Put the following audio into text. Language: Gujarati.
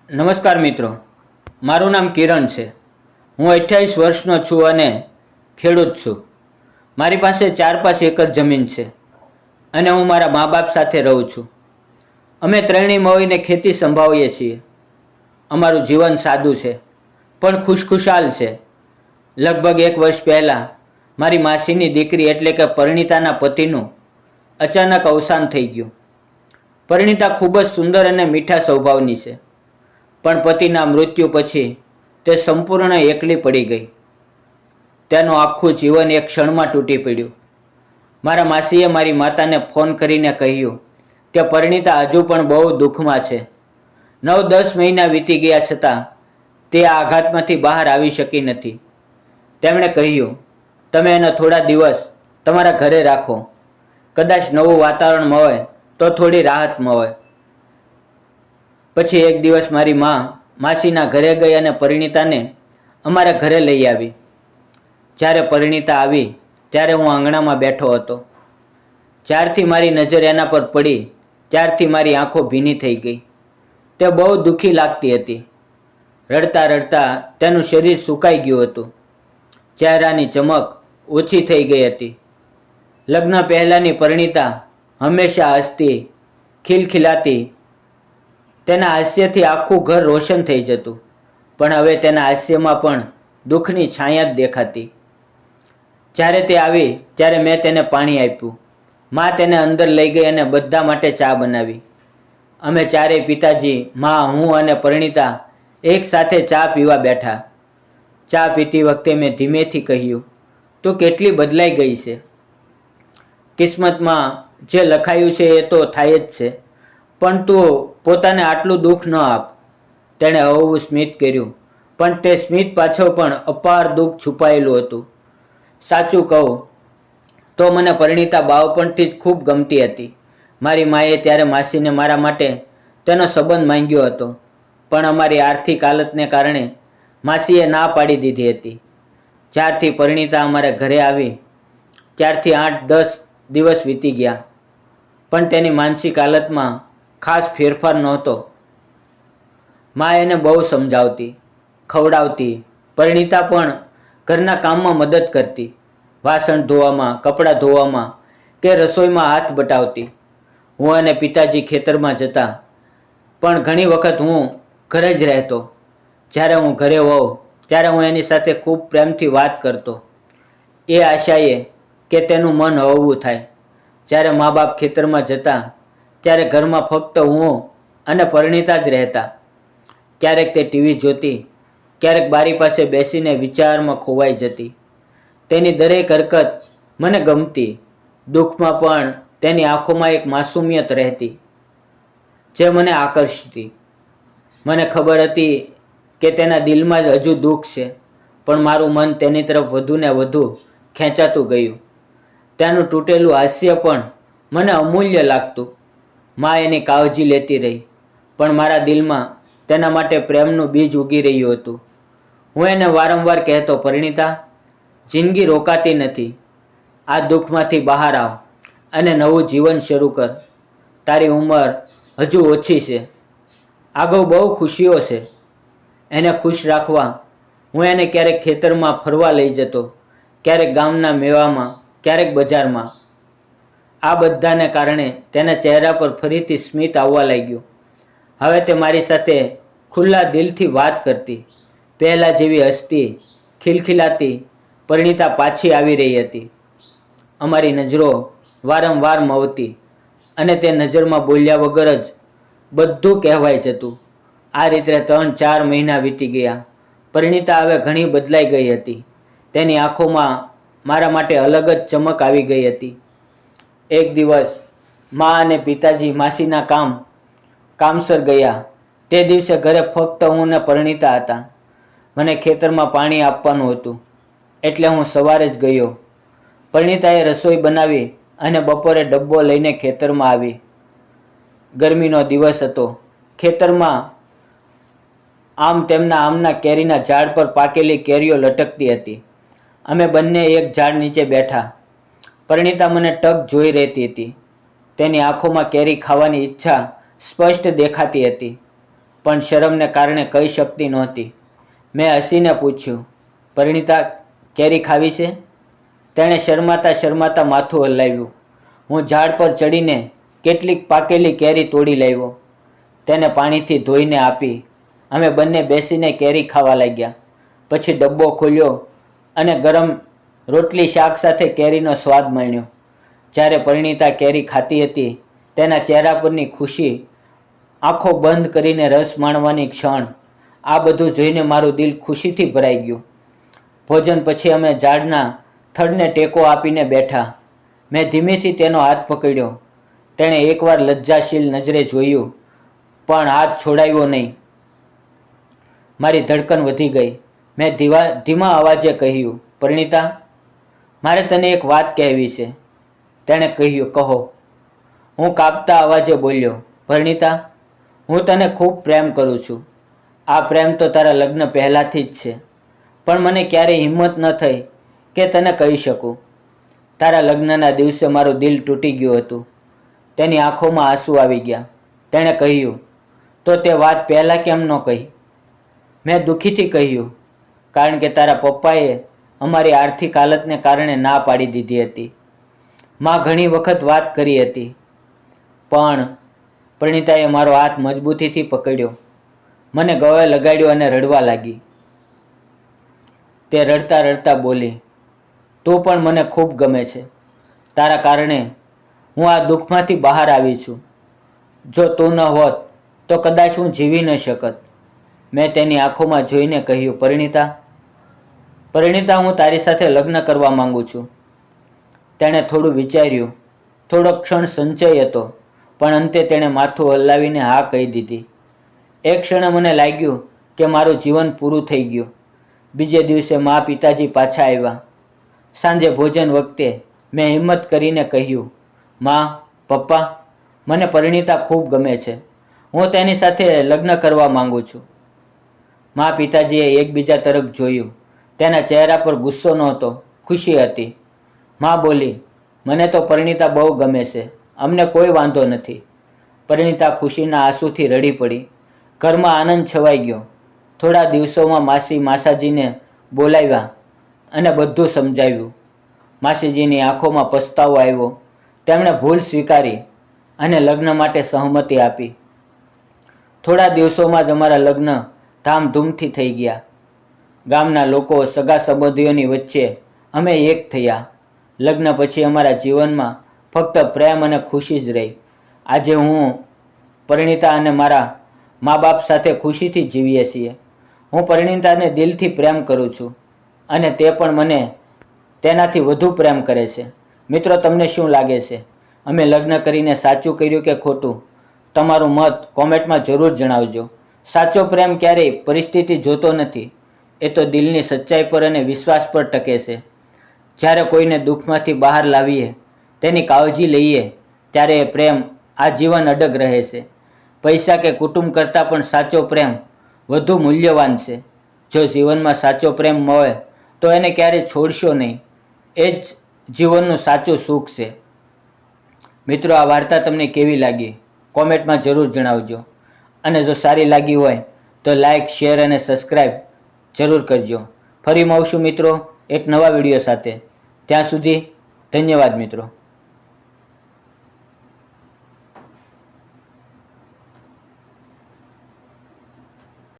નમસ્કાર મિત્રો, મારું નામ કિરણ છે. હું 28 વર્ષનો છું અને ખેડૂત છું. મારી પાસે 4-5 એકર જમીન છે અને હું મારા મા બાપ સાથે રહું છું. અમે ત્રણેય મળીને ખેતી સંભાળીએ છીએ. અમારું જીવન સાદું છે પણ ખુશખુશાલ છે. લગભગ 1 વર્ષ પહેલાં મારી માસીની દીકરી એટલે કે પરિણીતાના પતિનું અચાનક અવસાન થઈ ગયું. પરિણીતા ખૂબ જ સુંદર અને મીઠા સ્વભાવની છે, પણ પતિના મૃત્યુ પછી તે સંપૂર્ણ એકલી પડી ગઈ. તેનું આખું જીવન એક ક્ષણમાં તૂટી પડ્યું. મારા માસીએ મારી માતાને ફોન કરીને કહ્યું કે પરિણીતા હજુ પણ બહુ દુઃખમાં છે. 9-10 મહિના વીતી ગયા છતાં તે આ આઘાતમાંથી બહાર આવી શકી નથી. તેમણે કહ્યું, તમે એને થોડા દિવસ તમારા ઘરે રાખો. કદાચ નવું વાતાવરણ મળે તો થોડી રાહત મળે. પછી એક દિવસ મારી માસીના ઘરે ગઈ અને પરિણીતાને અમારા ઘરે લઈ આવી. જ્યારે પરિણીતા આવી ત્યારે હું આંગણામાં બેઠો હતો. જ્યારથી મારી નજર એના પર પડી ત્યારથી મારી આંખો ભીની થઈ ગઈ. તે બહુ દુઃખી લાગતી હતી. રડતા રડતા તેનું શરીર સુકાઈ ગયું હતું. ચહેરાની ચમક ઓછી થઈ ગઈ હતી. લગ્ન પહેલાંની પરિણીતા હંમેશા હસતી, ખિલખિલાતી. તેના હાસ્યથી આખું ઘર રોશન થઈ જતું, પણ હવે તેના હાસ્યમાં પણ દુઃખની છાયા જ દેખાતી. જ્યારે તે આવી ત્યારે મેં તેને પાણી આપ્યું. મા તેને અંદર લઈ ગઈ અને બધા માટે ચા બનાવી. અમે ચારેય પિતાજી, મા, હું અને પરિણીતા એક સાથે ચા પીવા બેઠા. ચા પીતી વખતે મેં ધીમેથી કહ્યું, તું કેટલી બદલાઈ ગઈ છે. કિસ્મતમાં જે લખાયું છે એ તો થાય જ છે, પણ તું પોતાને આટલું દુઃખ ન આપ. તેણે હળવું સ્મિત કર્યું, પણ તે સ્મિત પાછળ પણ અપાર દુઃખ છુપાયેલું હતું. સાચું કહું તો મને પરિણીતા બાળપણથી જ ખૂબ ગમતી હતી. મારી માએ ત્યારે માસીને મારા માટે તેનો સંબંધ માંગ્યો હતો, પણ અમારી આર્થિક હાલતને કારણે માસીએ ના પાડી દીધી હતી. જ્યારથી પરિણીતા અમારા ઘરે આવી ત્યારથી 8-10 દિવસ વીતી ગયા, પણ તેની માનસિક હાલતમાં ખાસ ફેરફાર નહોતો. મા એને બહુ સમજાવતી, ખવડાવતી. પરિણીતા પણ ઘરના કામમાં મદદ કરતી, વાસણ ધોવામાં, કપડાં ધોવામાં કે રસોઈમાં હાથ બટાવતી. હું અને પિતાજી ખેતરમાં જતા, પણ ઘણી વખત હું ઘરે જ રહેતો. જ્યારે હું ઘરે હોઉં ત્યારે હું એની સાથે ખૂબ પ્રેમથી વાત કરતો, એ આશાએ કે તેનું મન હળવું થાય. જ્યારે મા બાપ ખેતરમાં જતા ત્યારે ઘરમાં ફક્ત હું અને પરિણીતા જ રહેતા. ક્યારેક તે ટીવી જોતી, ક્યારેક બારી પાસે બેસીને વિચારમાં ખોવાઈ જતી. તેની દરેક હરકત મને ગમતી. દુઃખમાં પણ તેની આંખોમાં એક માસુમિયત રહેતી જે મને આકર્ષતી. મને ખબર હતી કે તેના દિલમાં જ હજુ દુઃખ છે, પણ મારું મન તેની તરફ વધુ ને વધુ ખેંચાતું ગયું. તેનું તૂટેલું હાસ્ય પણ મને અમૂલ્ય લાગતું. મા એની કાળજી લેતી રહી, પણ મારા દિલમાં તેના માટે પ્રેમનું બીજ ઉગી રહ્યું હતું. હું એને વારંવાર કહેતો, પરિણીતા, જિંદગી રોકાતી નથી. આ દુઃખમાંથી બહાર આવ અને નવું જીવન શરૂ કર. તારી ઉંમર હજુ ઓછી છે, આગળ બહુ ખુશીઓ છે. એને ખુશ રાખવા હું એને ક્યારેક ખેતરમાં ફરવા લઈ જતો, ક્યારેક ગામના મેળામાં, ક્યારેક બજારમાં. આ બધાને કારણે તેના ચહેરા પર ફરીથી સ્મિત આવવા લાગ્યું. હવે તે મારી સાથે ખુલ્લા દિલથી વાત કરતી. પહેલાં જેવી હસતી, ખિલખિલાતી પરિણીતા પાછી આવી રહી હતી. અમારી નજરો વારંવાર મળતી અને તે નજરમાં બોલ્યા વગર જ બધું કહેવાઈ જતું. આ રીતે 3-4 મહિના વીતી ગયા. પરિણીતા હવે ઘણી બદલાઈ ગઈ હતી. તેની આંખોમાં મારા માટે અલગ જ ચમક આવી ગઈ હતી. એક દિવસ મા અને પિતાજી માસીના કામસર ગયા. તે દિવસે ઘરે ફક્ત હું ને પરિણીતા હતા. મને ખેતરમાં પાણી આપવાનું હતું એટલે હું સવારે જ ગયો. પરિણીતાએ રસોઈ બનાવી અને બપોરે ડબ્બો લઈને ખેતરમાં આવી. ગરમીનો દિવસ હતો. ખેતરમાં આમના કેરીના ઝાડ પર પાકેલી કેરીઓ લટકતી હતી. અમે બંને એક ઝાડ નીચે બેઠા. પરિણીતા મને ટક જોઈ રહેતી હતી. તેની આંખોમાં કેરી ખાવાની ઈચ્છા સ્પષ્ટ દેખાતી હતી. પણ શરમને કારણે કહી શકતી નહોતી. મેં હસીને પૂછ્યું, પરિણીતા, કેરી ખાવી છે? તેણે શરમાતા શરમાતા માથું હલાવ્યું. હું ઝાડ પર ચડીને કેટલીક પાકેલી કેરી તોડી લાવ્યો. તેને પાણીથી ધોઈને આપી. અમે બંને બેસીને કેરી ખાવા લાગ્યા. પછી ડબ્બો ખોલ્યો અને ગરમ રોટલી શાક સાથે કેરીનો સ્વાદ માણ્યો. જ્યારે પરિણીતા કેરી ખાતી હતી, તેના ચહેરા પરની ખુશી, આંખો બંધ કરીને રસ માણવાની ક્ષણ, આ બધું જોઈને મારું દિલ ખુશીથી ભરાઈ ગયું. ભોજન પછી અમે ઝાડના થડને ટેકો આપીને બેઠા. મેં ધીમેથી તેનો હાથ પકડ્યો. તેણે એકવાર લજ્જાશીલ નજરે જોયું, પણ હાથ છોડાવ્યો નહીં. મારી ધડકન વધી ગઈ. મેં ધીમા અવાજે કહ્યું, પરિણીતા, મારે તને એક વાત કહેવી છે. તેણે કહ્યું, કહો. હું કાપતા અવાજે બોલ્યો, પરિણીતા, હું તને ખૂબ પ્રેમ કરું છું. આ પ્રેમ તો તારા લગ્ન પહેલાંથી જ છે, પણ મને ક્યારેય હિંમત ન થઈ કે તને કહી શકું. તારા લગ્નના દિવસે મારું દિલ તૂટી ગયું હતું. તેની આંખોમાં આંસુ આવી ગયા. તેણે કહ્યું, તો તે વાત પહેલાં કેમ ન કહી? મેં દુઃખીથી કહ્યું, કારણ કે તારા પપ્પાએ અમારી આર્થિક હાલતને કારણે ના પાડી દીધી હતી. માં ઘણી વખત વાત કરી હતી, પણ પરિણીતાએ મારો હાથ મજબૂતીથી પકડ્યો. મને ગળે લગાડ્યો અને રડવા લાગી. તે રડતા રડતા બોલી, તું પણ મને ખૂબ ગમે છે. તારા કારણે હું આ દુઃખમાંથી બહાર આવી છું. જો તું ન હોત તો કદાચ હું જીવી ન શકત. મેં તેની આંખોમાં જોઈને કહ્યું, પરિણીતા, હું તારી સાથે લગ્ન કરવા માંગુ છું. તેણે થોડું વિચાર્યું. થોડો ક્ષણ સંચય હતો, પણ અંતે તેણે માથું હલાવીને હા કહી દીધી. એક ક્ષણે મને લાગ્યું કે મારું જીવન પૂરું થઈ ગયું. બીજે દિવસે મા પિતાજી પાછા આવ્યા. સાંજે ભોજન વખતે મેં હિંમત કરીને કહ્યું, માં, પપ્પા, મને પરિણીતા ખૂબ ગમે છે. હું તેની સાથે લગ્ન કરવા માંગુ છું. મા પિતાજીએ એકબીજા તરફ જોયું. તેના ચહેરા પર ગુસ્સો નહોતો, ખુશી હતી. માં બોલી, મને તો પરિણીતા બહુ ગમે છે. અમને કોઈ વાંધો નથી. પરિણીતા ખુશીના આંસુથી રડી પડી. ઘરમાં આનંદ છવાઈ ગયો. થોડા દિવસોમાં માસાજીને બોલાવ્યા અને બધું સમજાવ્યું. માસીજીની આંખોમાં પસ્તાવો આવ્યો. તેમણે ભૂલ સ્વીકારી અને લગ્ન માટે સહમતિ આપી. થોડા દિવસોમાં જ અમારા લગ્ન ધામધૂમથી થઈ ગયા. ગામના લોકો, સગા સંબંધીઓની વચ્ચે અમે એક થયા. લગ્ન પછી અમારા જીવનમાં ફક્ત પ્રેમ અને ખુશી જ રહી. આજે હું, પરિણીતા અને મારા મા બાપ સાથે ખુશીથી જીવીએ છીએ. હું પરિણીતાને દિલથી પ્રેમ કરું છું અને તે પણ મને તેનાથી વધુ પ્રેમ કરે છે. મિત્રો, તમને શું લાગે છે? અમે લગ્ન કરીને સાચું કર્યું કે ખોટું? તમારું મત કોમેન્ટમાં જરૂર જણાવજો. સાચો પ્રેમ ક્યારેય પરિસ્થિતિ જોતો નથી. એ તો દિલની સચ્ચાઈ પર અને વિશ્વાસ પર ટકે છે. જ્યારે કોઈને દુઃખમાંથી બહાર લાવીએ, તેની કાળજી લઈએ, ત્યારે એ પ્રેમ આજીવન અડગ રહે છે. પૈસા કે કુટુંબ કરતાં પણ સાચો પ્રેમ વધુ મૂલ્યવાન છે. જો જીવનમાં સાચો પ્રેમ મળે તો એને ક્યારેય છોડશો નહીં. એ જ જીવનનું સાચું સુખ છે. મિત્રો, આ વાર્તા તમને કેવી લાગી? કોમેન્ટમાં જરૂર જણાવજો. અને જો સારી લાગી હોય તો લાઈક, શેર અને સબસ્ક્રાઈબ જરૂર કરજો. ફરી મળશું મિત્રો એક નવા વિડીયો સાથે. ત્યાં સુધી ધન્યવાદ મિત્રો.